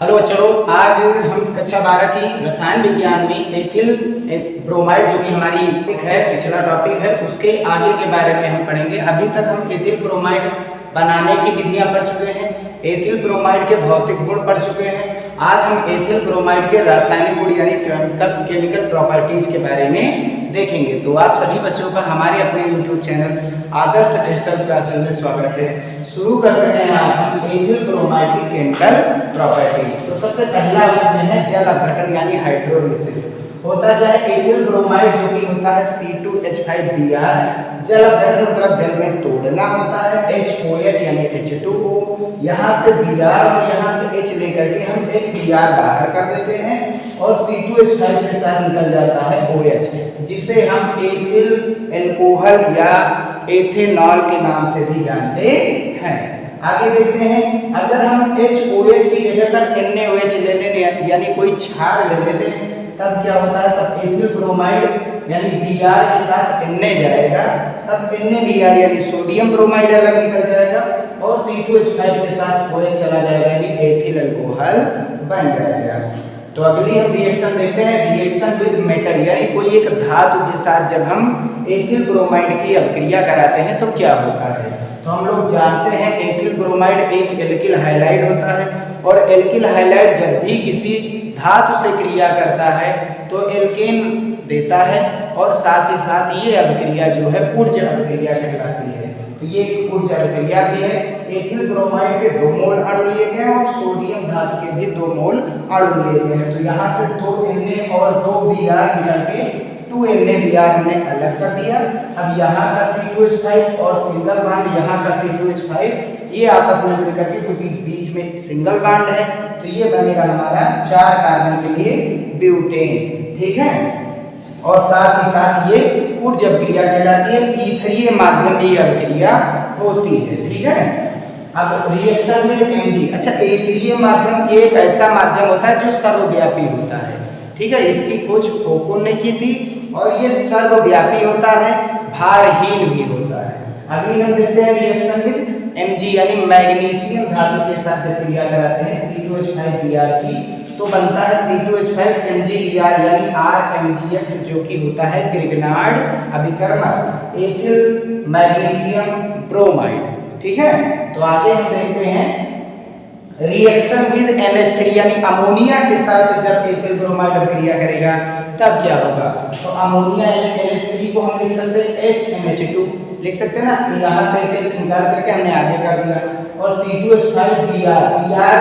Hello बच्चों, आज हम कक्षा 12 की रसायन विज्ञान में एथिल ब्रोमाइड जो कि हमारी टॉपिक है, पिछला टॉपिक है, उसके आगे के बारे में हम पढ़ेंगे। अभी तक हम एथिल ब्रोमाइड बनाने की विधियां पढ़ चुके हैं, एथिल ब्रोमाइड के भौतिक गुण पढ़ चुके हैं। आज हम एथिल ब्रोमाइड के रासायनिक गुण यानी केमिकल प्रॉपर्टीज के बारे में देखेंगे। तो आप सभी बच्चों का हमारे अपने YouTube चैनल आदर्श डिजिटल क्लासेस में स्वागत है। शुरू करते हैं आज हम एथिल ब्रोमाइड की केमिकल प्रॉपर्टीज। तो सबसे पहला इसमें है जल अपघटन यानी हाइड्रोलिसिस। होता क्या है, एथिल ब्रोमाइड जो कि होता है C2H5Br, जल अपघटन मतलब जल में तोड़ना होता है, HOH यानी H2O, यहाँ से Br और यहाँ से H लेकर के हम HBr बाहर कर देते हैं और C2H5 के साथ निकल जाता है OH, जिसे हम एथिल एल्कोहल या एथेनॉल के नाम से भी जानते हैं। आगे देखते हैं, अगर हम HOH की जगह पर NaOH ले लें यानी कोई क्षार ले लेते हैं, तब क्या होता है, तब एथिल ब्रोमाइड यानी Br के साथ Na जाएगा, तब NaBr यानी सोडियम ब्रोमाइड अलग निकल जाएगा और C2H5 के साथ OH चला जाएगा यानी एथिल अल्कोहल बन जाएगा। तो अगली हम रिएक्शन देखते हैं, रिएक्शन विद मेटल यानी कोई एक धातु के साथ जब हम एथिल ब्रोमाइड की अभिक्रिया कराते हैं तो क्या होता है। तो हम लोग जानते हैं एथिल ब्रोमाइड एक एल्किल हाइलाइड होता है और एल्किल हाइलाइड जब भी किसी धातु से क्रिया करता है तो एल्केन देता है और साथ ही साथ ये अभिक्रिया जो है ऊर्जा अभिक्रिया कहलाती है। तो ये ऊर्जा अभिक्रिया भी है। एथिल ब्रोमाइड के 2 मोल अणु लिए गए हैं और सोडियम धातु के भी 2 मोल अणु लिए गए हैं। तो यहाँ से 2 Na और 2 Br मिला के 2 NaBr हमने अलग कर दिया। अब यहाँ का C2H5 और सिंगल बॉन्ड यहाँ का C2H5 ये आपस में मिलकर के, क्योंकि बीच में सिंगल बॉन्ड है तो ये बनेगा हमारा 4 कार्बन के लिए ब्यूटेन, ठीक है। और साथ ही साथ ये ऊर्जा अभिक्रिया कहलाती है, ईथरीय माध्यम में ये अभिक्रिया होती है, ठीक है। अब रिएक्शन विद Mg, अच्छा ईथरीय माध्यम एक ऐसा माध्यम होता है जो सर्वव्यापी होता है, ठीक है। इसकी खोज फोकोन ने की थी और ये सर्वव्यापी होता है, भारहीन भी होता है। अगली हम देखते हैं रिएक्शन विद Mg यानी मैग्नीशियम धातु के साथ जब क्रिया कराते हैं C2H5Br की तो बनता है C2H5MgBr यानी RMgX जो कि होता है ग्रिग्नार्ड अभिकर्मक एथिल मैग्नीशियम ब्रोमाइड, ठीक है। तो आगे हम देखते हैं रिएक्शन विद NH3 यानी अमोनिया के साथ जब एथिल ब्रोमाइड अभिक्रिया करेगा तब क्या होगा। तो अमोनिया यानी NH3 को हम लिख सकते हैं HNH2 लिख सकते हैं ना, यहाँ से H निकाल करके हमने आगे कर दिया और C2H5Br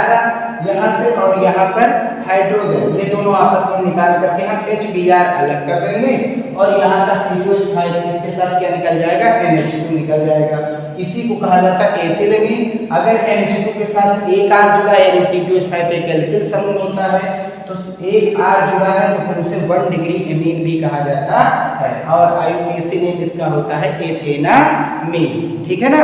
का यहाँ से और यहाँ पर हाइड्रोजन ये दोनों आपस में निकाल करके हम HBr अलग कर देंगे और यहाँ का C2H5 इसके साथ क्या निकल जाएगा, NH2 निकल जाएगा। इसी को कहा जाता है एथिल एमीन। अगर NH2 के साथ एक R जुड़ा है यानी C2H5 एक एल्किल समूह होता है तो एक R जुड़ा है तो फिर उसे 1 डिग्री एमीन भी कहा जाता है और आईयूपीएसी नेम इसका होता है एथेनामीन, ठीक है ना।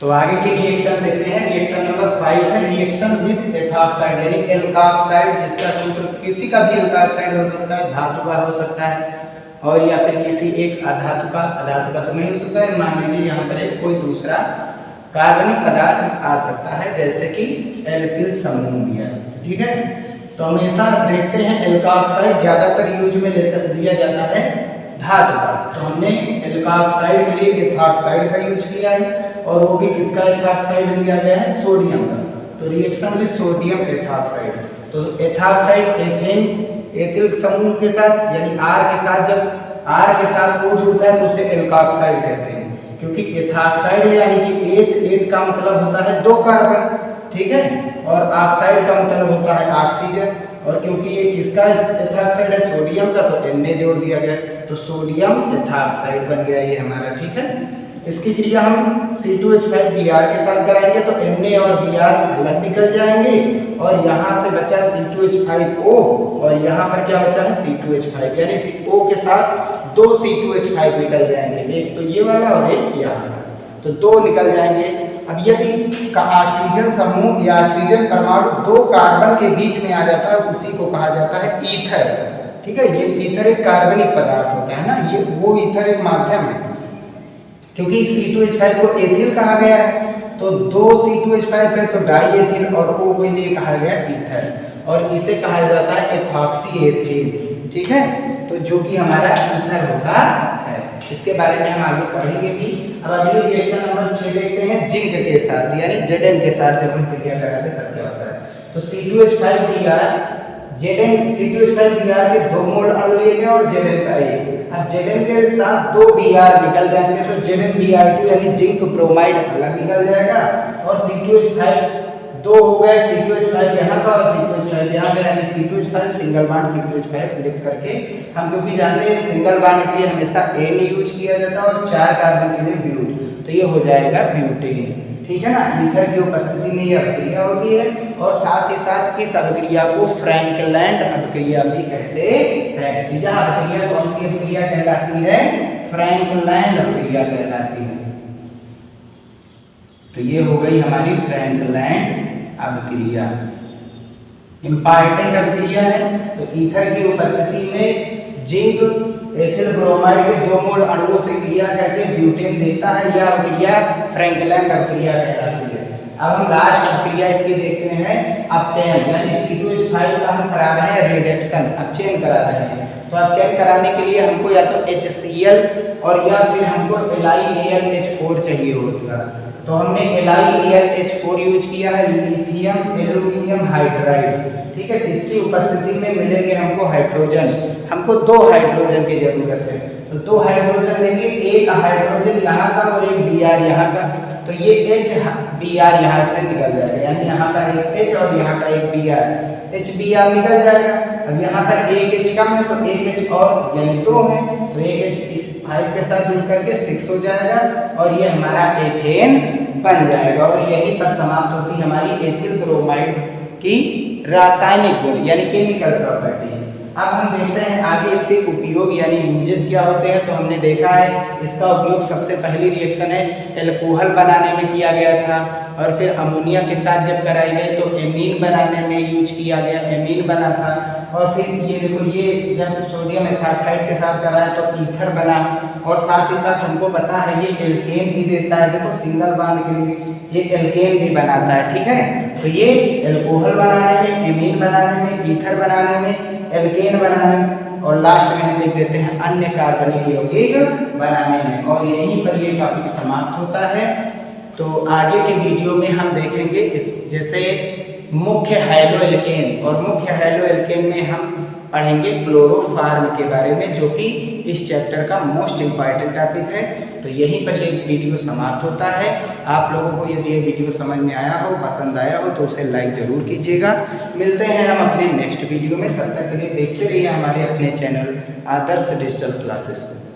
तो आगे की रिएक्शन देखते हैं, रिएक्शन नंबर 5 है रिएक्शन विद एथॉक्साइड यानी एल्काक्साइड, जिसका सूत्र किसी का भी एल्काक्साइड हो सकता है, धातु का हो सकता है और या फिर किसी एक अधातु का तो नहीं हो सकता है। मान लीजिए यहाँ पर एक कोई दूसरा कार्बनिक पदार्थ आ सकता है जैसे कि एल्किल समूह भी है, ठीक है। तो हमेशा देखते हैं एल्काक्साइड ज्यादातर यूज में लिया जाता है धातु का, तो हमने एल्काक्साइड के लिए एथॉक्साइड का यूज किया है और वो भी किसका एथॉक्साइड लिया गया है, सोडियम का। तो रिएक्शन विद सोडियम एथॉक्साइड, तो एथॉक्साइड एथिल समूह के साथ यानी R के साथ जब R के साथ O जुड़ता है तो उसे एल्काक्साइड कहते हैं, क्योंकि एथॉक्साइड है यानी कि एथ का मतलब होता है 2 कार्बन, ठीक है, और ऑक्साइड का मतलब होता है ऑक्सीजन, और क्योंकि ये किसका एथॉक्साइड है, सोडियम का, तो Na जोड़ दिया गया तो सोडियम एथॉक्साइड बन गया ये हमारा, ठीक है। इसकी क्रिया हम C2H5Br के साथ कराएंगे तो Na और Br अलग निकल जाएंगे और यहाँ से बचा C2H5O और यहाँ पर क्या बचा है C2H5 यानी O के साथ 2 C2H5 निकल जाएंगे, एक तो ये वाला और एक यहाँ का, तो 2 निकल जाएंगे। अब यदि का ऑक्सीजन समूह या ऑक्सीजन परमाणु 2 कार्बन के बीच में आ जाता है उसी को कहा जाता है ईथर, ठीक है। ये ईथर एक कार्बनिक पदार्थ होता है ना, ये वो ईथर एक माध्यम है, क्योंकि C2H5 को एथिल कहा गया है तो 2 C2H5 है तो डाई एथिल और O को लिए कहा गया ईथर और इसे कहा जाता है एथॉक्सी एथिल। ठीक है, तो जो कि हमारा ईथर होता है, इसके बारे में हम आगे पढ़ेंगे भी। अब अगले रिएक्शन नंबर 6 देखते हैं जिंक के साथ यानी Zn के साथ जब हम क्रिया कराते हैं तब क्या होता है। तो C2H5Br Zn C2H5Br के 2 मोल अणु लिए गए और Zn का 1। अब Zn के साथ 2 Br निकल जाएंगे तो ZnBr2 यानी जिंक ब्रोमाइड अलग निकल जाएगा और C2H5 2 हो गए, C2H5 यहाँ का और C2H5 यहाँ का यानी C2H5 सिंगल बॉन्ड C2H5 लिख करके हम जो भी जानते हैं सिंगल बॉन्ड के लिए हमेशा N यूज किया जाता है और 4 कार्बन के लिए ब्यूट, तो ये हो जाएगा ब्यूटेन। ठीक है ना, ईथर की उपस्थिति में ये अभिक्रिया होती है और साथ ही साथ इस अभिक्रिया को फ्रैंकलैंड अभिक्रिया भी कहते हैं। यह अभिक्रिया कौन सी अभिक्रिया कहलाती है? फ्रैंकलैंड अभिक्रिया कहलाती है। तो ये हो गई हमारी फ्रैंकलैंड अभिक्रिया, इंपॉर्टेंट अभिक्रिया है। तो ईथर की उपस्थिति में जिंक एथिल ब्रोमाइड के 2 मोल अणुओं से क्रिया करके ब्यूटेन देता है, यह अभिक्रिया फ्रैंकलैंड अभिक्रिया कहलाती है। अब हम लास्ट अभिक्रिया इसकी देखते हैं अपचयन, यानी C2H5 का हम करा रहे हैं रिडक्शन, अपचयन करा रहे हैं। तो अपचयन कराने के लिए हमको या तो HCl और या फिर हमको LiAlH4 चाहिए होगा। तो हमने LiAlH4 यूज किया है, लिथियम एल्यूमिनियम हाइड्राइड। ठीक है, इसकी उपस्थिति में मिलेंगे हमको हाइड्रोजन, हमको 2 हाइड्रोजन की जरूरत है। तो 2 हाइड्रोजन लेंगे, एक हाइड्रोजन यहाँ का और एक Br यहाँ का, तो ये HBr यहाँ से निकल जाएगा, यानी यहाँ का एक H और यहाँ का एक Br, HBr निकल जाएगा। अब यहाँ पर एक H कम है तो एक H और यानी 2 है, तो एक H इस 5 के साथ जुड़ करके 6 हो जाएगा और ये हमारा एथेन बन जाएगा। और यहीं पर समाप्त होती है हमारी एथिल ब्रोमाइड की रासायनिक गुण यानी केमिकल प्रॉपर्टीज। अब हम देखते हैं आगे इसके उपयोग यानी यूजेस क्या होते हैं। तो हमने देखा है इसका उपयोग सबसे पहली रिएक्शन है एल्कोहल बनाने में किया गया था और फिर अमोनिया के साथ जब कराई गई तो एमीन बनाने में यूज किया गया, एमीन बना था। और फिर ये देखो ये जब सोडियम एथॉक्साइड के साथ कराया तो ईथर बना और साथ ही साथ हमको पता है ये एल्केन भी देता है। देखो सिंगल बॉन्ड के लिए ये एल्केन भी बनाता है। ठीक है, तो ये एल्कोहल बनाने में, एमीन बनाने में, ईथर बनाने में, एल्केन बनाने में और लास्ट में हम लिख देते हैं अन्य कार्बनिक यौगिक बनाने में। और यहीं पर ये टॉपिक समाप्त होता है। तो आगे के वीडियो में हम देखेंगे इस जैसे मुख्य हाइड्रोएल्केन और मुख्य हाइड्रोएल्केन में हम पढ़ेंगे क्लोरोफॉर्म के बारे में, जो कि इस चैप्टर का मोस्ट इम्पॉर्टेंट टॉपिक है। तो यहीं पर ये वीडियो समाप्त होता है। आप लोगों को यदि ये वीडियो समझ में आया हो, पसंद आया हो तो उसे लाइक ज़रूर कीजिएगा। मिलते हैं हम अपने नेक्स्ट वीडियो में, तब तक के लिए देखते रहिए हमारे अपने चैनल आदर्श डिजिटल क्लासेस को।